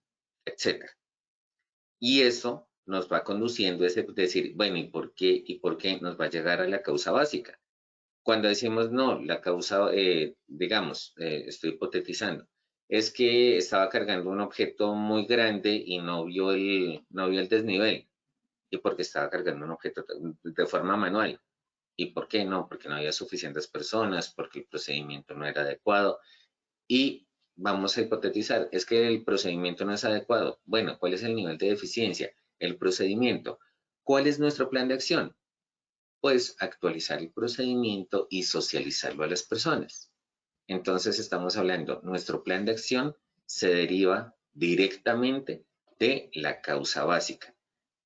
etcétera. Y eso nos va conduciendo a decir, bueno, ¿y por qué nos va a llegar a la causa básica? Cuando decimos no, la causa, digamos, estoy hipotetizando, es que estaba cargando un objeto muy grande y no vio el desnivel. ¿Y porque estaba cargando un objeto de forma manual? ¿Y por qué no? Porque no había suficientes personas, porque el procedimiento no era adecuado. Y vamos a hipotetizar, es que el procedimiento no es adecuado. Bueno, ¿cuál es el nivel de deficiencia? El procedimiento. ¿Cuál es nuestro plan de acción? Pues actualizar el procedimiento y socializarlo a las personas. Entonces estamos hablando, nuestro plan de acción se deriva directamente de la causa básica,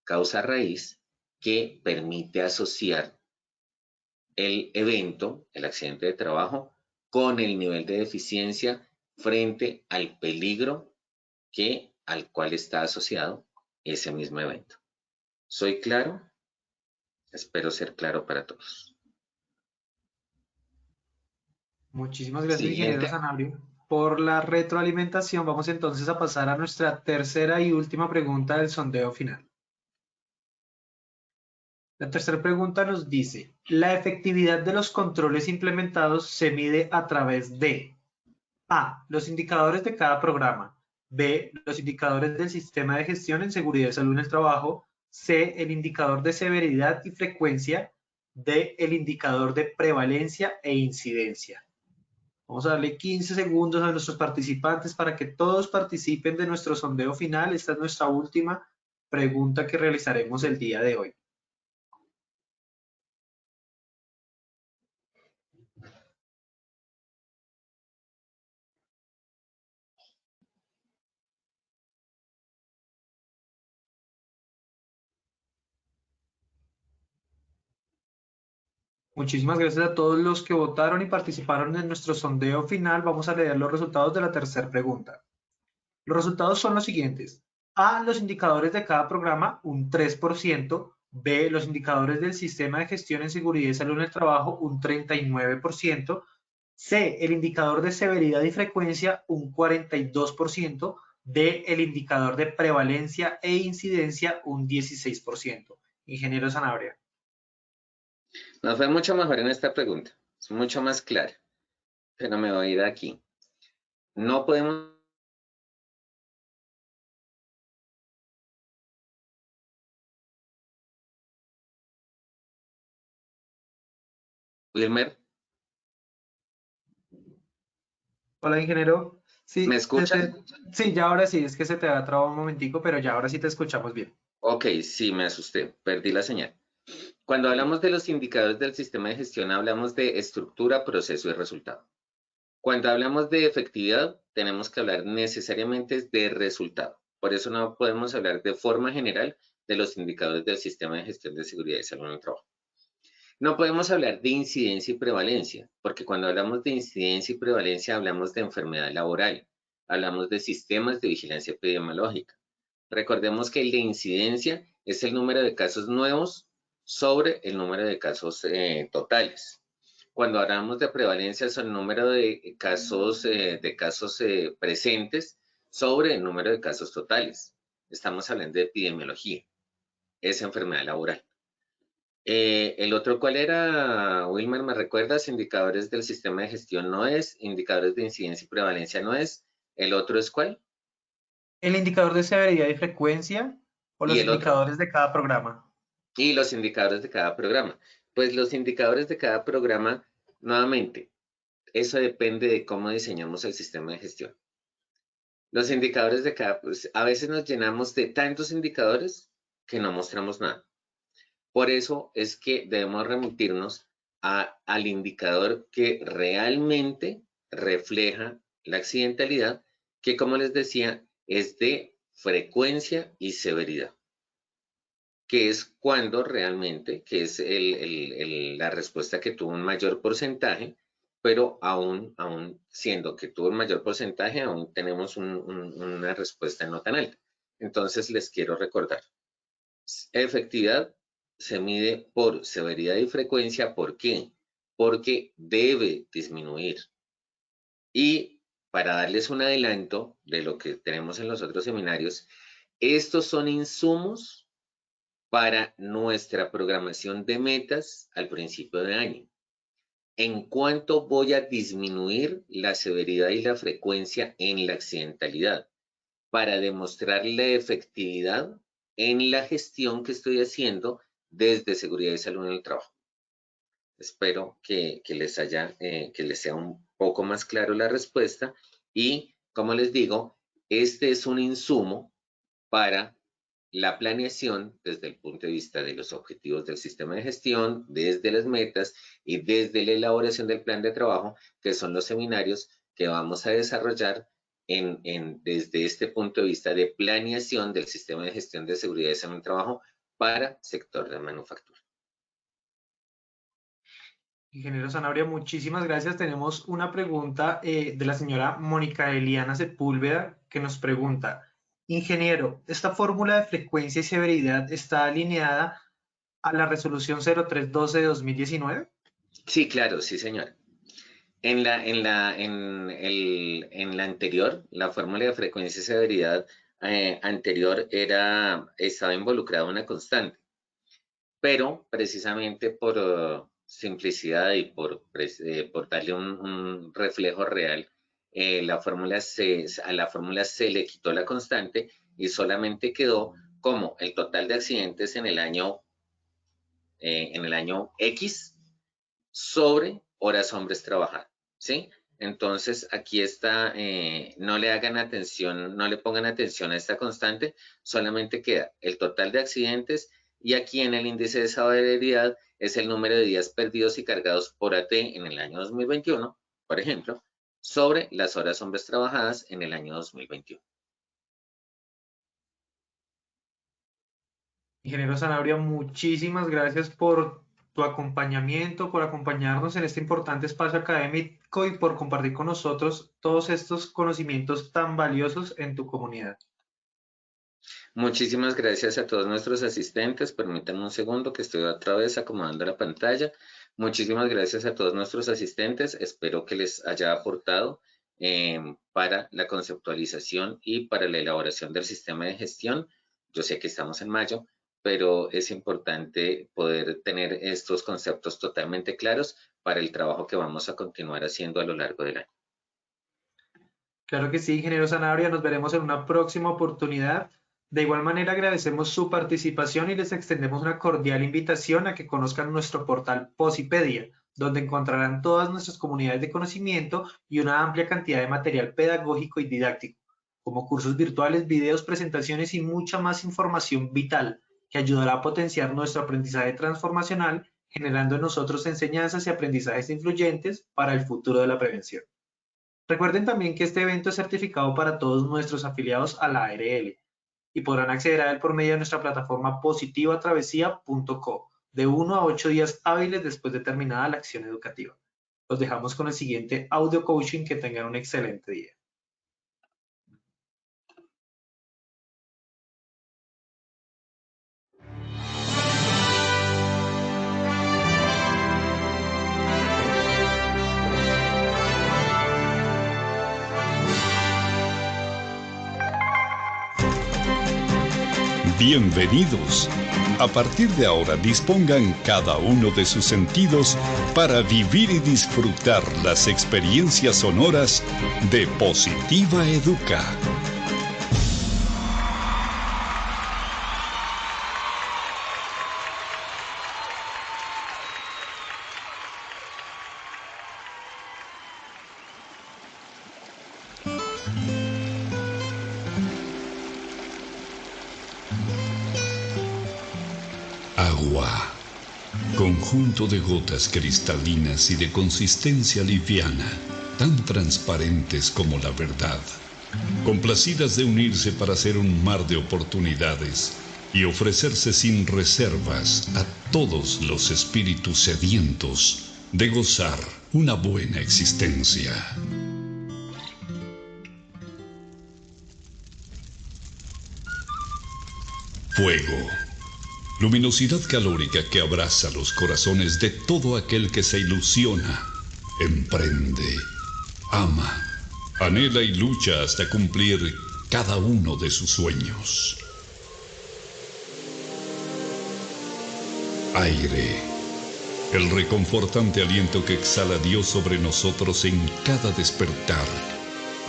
causa raíz que permite asociar el evento, el accidente de trabajo, con el nivel de deficiencia frente al peligro al cual está asociado ese mismo evento. ¿Soy claro? Espero ser claro para todos. Muchísimas gracias, ingeniero Siguiente. Sanabria, por la retroalimentación. Vamos entonces a pasar a nuestra tercera y última pregunta del sondeo final. La tercera pregunta nos dice, la efectividad de los controles implementados se mide a través de A, los indicadores de cada programa, B, los indicadores del sistema de gestión en seguridad y salud en el trabajo, C, el indicador de severidad y frecuencia, D, el indicador de prevalencia e incidencia. Vamos a darle 15 segundos a nuestros participantes para que todos participen de nuestro sondeo final. Esta es nuestra última pregunta que realizaremos el día de hoy. Muchísimas gracias a todos los que votaron y participaron en nuestro sondeo final. Vamos a leer los resultados de la tercera pregunta. Los resultados son los siguientes. A, los indicadores de cada programa, un 3%. B, los indicadores del sistema de gestión en seguridad y salud en el trabajo, un 39%. C, el indicador de severidad y frecuencia, un 42%. D, el indicador de prevalencia e incidencia, un 16%. Ingeniero Sanabria. Nos fue mucho mejor en esta pregunta. Es mucho más clara. Pero me voy a ir aquí. No podemos... Wilmer, Hola, ingeniero. ¿me Sí, escuchan? sí, ya ahora sí, es que se te ha trabado un momentico, pero ya ahora sí te escuchamos bien. Ok, sí, me asusté. Perdí la señal. Cuando hablamos de los indicadores del sistema de gestión, hablamos de estructura, proceso y resultado. Cuando hablamos de efectividad, tenemos que hablar necesariamente de resultado. Por eso no podemos hablar de forma general de los indicadores del sistema de gestión de seguridad y salud en el trabajo. No podemos hablar de incidencia y prevalencia, porque cuando hablamos de incidencia y prevalencia hablamos de enfermedad laboral, hablamos de sistemas de vigilancia epidemiológica. Recordemos que el de incidencia es el número de casos nuevos sobre el número de casos totales. Cuando hablamos de prevalencia es el número de casos presentes sobre el número de casos totales. Estamos hablando de epidemiología, es enfermedad laboral. El otro, ¿cuál era, Wilmer? ¿Me recuerdas? Indicadores del sistema de gestión no es, indicadores de incidencia y prevalencia no es. ¿El otro es cuál? El indicador de severidad y frecuencia o ¿Y los el otro? indicadores de cada programa. Y los indicadores de cada programa. Pues los indicadores de cada programa, nuevamente, eso depende de cómo diseñamos el sistema de gestión. Los indicadores de cada, pues, a veces nos llenamos de tantos indicadores que no mostramos nada. Por eso es que debemos remitirnos al indicador que realmente refleja la accidentalidad, que como les decía, es de frecuencia y severidad, que es cuando realmente, que es la respuesta que tuvo un mayor porcentaje, pero aún siendo que tuvo un mayor porcentaje, aún tenemos una respuesta no tan alta. Entonces les quiero recordar, efectividad se mide por severidad y frecuencia. ¿Por qué? Porque debe disminuir. Y para darles un adelanto de lo que tenemos en los otros seminarios, estos son insumos para nuestra programación de metas al principio de año. ¿En cuánto voy a disminuir la severidad y la frecuencia en la accidentalidad? Para demostrar la efectividad en la gestión que estoy haciendo desde seguridad y salud en el trabajo. Espero que les sea un poco más claro la respuesta y, como les digo, este es un insumo para la planeación desde el punto de vista de los objetivos del sistema de gestión, desde las metas y desde la elaboración del plan de trabajo, que son los seminarios que vamos a desarrollar desde este punto de vista de planeación del sistema de gestión de seguridad y salud en el trabajo para sector de manufactura. Ingeniero Sanabria, muchísimas gracias. Tenemos una pregunta de la señora Mónica Eliana Sepúlveda que nos pregunta, ingeniero, ¿esta fórmula de frecuencia y severidad está alineada a la resolución 0312 de 2019? Sí, claro, sí, señor. En la anterior, la fórmula de frecuencia y severidad anterior estaba involucrada una constante, pero precisamente por simplicidad y por darle un reflejo real, a la fórmula se le quitó la constante y solamente quedó como el total de accidentes en el año X sobre horas hombres trabajar, ¿sí? Entonces, aquí está, no le hagan atención, no le pongan atención a esta constante, solamente queda el total de accidentes y aquí en el índice de severidad es el número de días perdidos y cargados por AT en el año 2021, por ejemplo, sobre las horas hombres trabajadas en el año 2021. Ingeniero Sanabria, muchísimas gracias por tu acompañamiento, por acompañarnos en este importante espacio académico y por compartir con nosotros todos estos conocimientos tan valiosos en tu comunidad. Muchísimas gracias a todos nuestros asistentes. Permítanme un segundo que estoy otra vez acomodando la pantalla. Muchísimas gracias a todos nuestros asistentes. Espero que les haya aportado para la conceptualización y para la elaboración del sistema de gestión. Yo sé que estamos en mayo, pero es importante poder tener estos conceptos totalmente claros para el trabajo que vamos a continuar haciendo a lo largo del año. Claro que sí, ingeniero Sanabria, nos veremos en una próxima oportunidad. De igual manera, agradecemos su participación y les extendemos una cordial invitación a que conozcan nuestro portal Posipedia, donde encontrarán todas nuestras comunidades de conocimiento y una amplia cantidad de material pedagógico y didáctico, como cursos virtuales, videos, presentaciones y mucha más información vital que ayudará a potenciar nuestro aprendizaje transformacional, generando en nosotros enseñanzas y aprendizajes influyentes para el futuro de la prevención. Recuerden también que este evento es certificado para todos nuestros afiliados a la ARL y podrán acceder a él por medio de nuestra plataforma positivatravesía.co de 1 a 8 días hábiles después de terminada la acción educativa. Los dejamos con el siguiente audio coaching. Que tengan un excelente día. Bienvenidos. A partir de ahora dispongan cada uno de sus sentidos para vivir y disfrutar las experiencias sonoras de Positiva Educa. Agua, conjunto de gotas cristalinas y de consistencia liviana, tan transparentes como la verdad, complacidas de unirse para hacer un mar de oportunidades y ofrecerse sin reservas a todos los espíritus sedientos de gozar una buena existencia. Fuego. Luminosidad calórica que abraza los corazones de todo aquel que se ilusiona, emprende, ama, anhela y lucha hasta cumplir cada uno de sus sueños. Aire, el reconfortante aliento que exhala Dios sobre nosotros en cada despertar,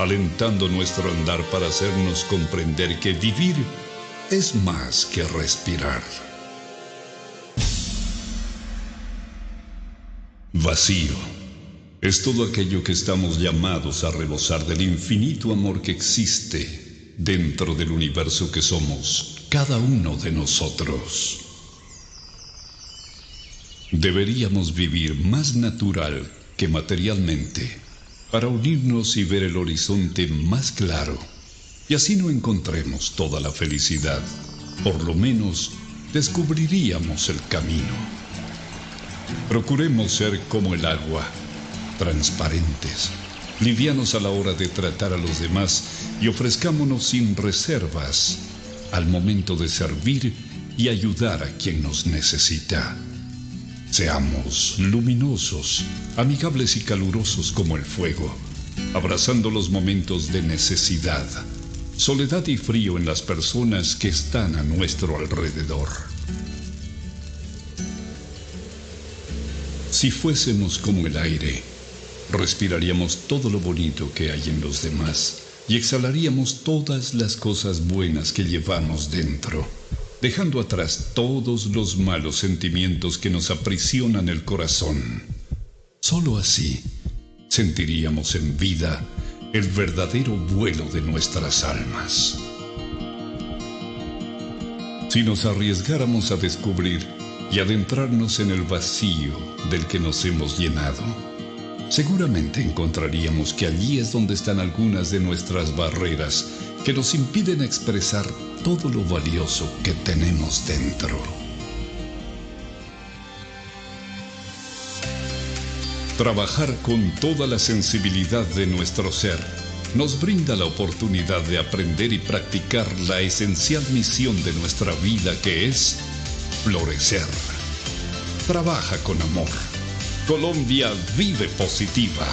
alentando nuestro andar para hacernos comprender que vivir es más que respirar. Vacío es todo aquello que estamos llamados a rebosar del infinito amor que existe dentro del universo que somos cada uno de nosotros. Deberíamos vivir más natural que materialmente para unirnos y ver el horizonte más claro, y así no encontremos toda la felicidad, por lo menos descubriríamos el camino. Procuremos ser como el agua, transparentes, livianos a la hora de tratar a los demás y ofrezcámonos sin reservas al momento de servir y ayudar a quien nos necesita. Seamos luminosos, amigables y calurosos como el fuego, abrazando los momentos de necesidad, soledad y frío en las personas que están a nuestro alrededor. Si fuésemos como el aire, respiraríamos todo lo bonito que hay en los demás y exhalaríamos todas las cosas buenas que llevamos dentro, dejando atrás todos los malos sentimientos que nos aprisionan el corazón. Solo así sentiríamos en vida el verdadero vuelo de nuestras almas. Si nos arriesgáramos a descubrir y adentrarnos en el vacío del que nos hemos llenado, seguramente encontraríamos que allí es donde están algunas de nuestras barreras que nos impiden expresar todo lo valioso que tenemos dentro. Trabajar con toda la sensibilidad de nuestro ser nos brinda la oportunidad de aprender y practicar la esencial misión de nuestra vida, que es florecer. Trabaja con amor. Colombia vive positiva.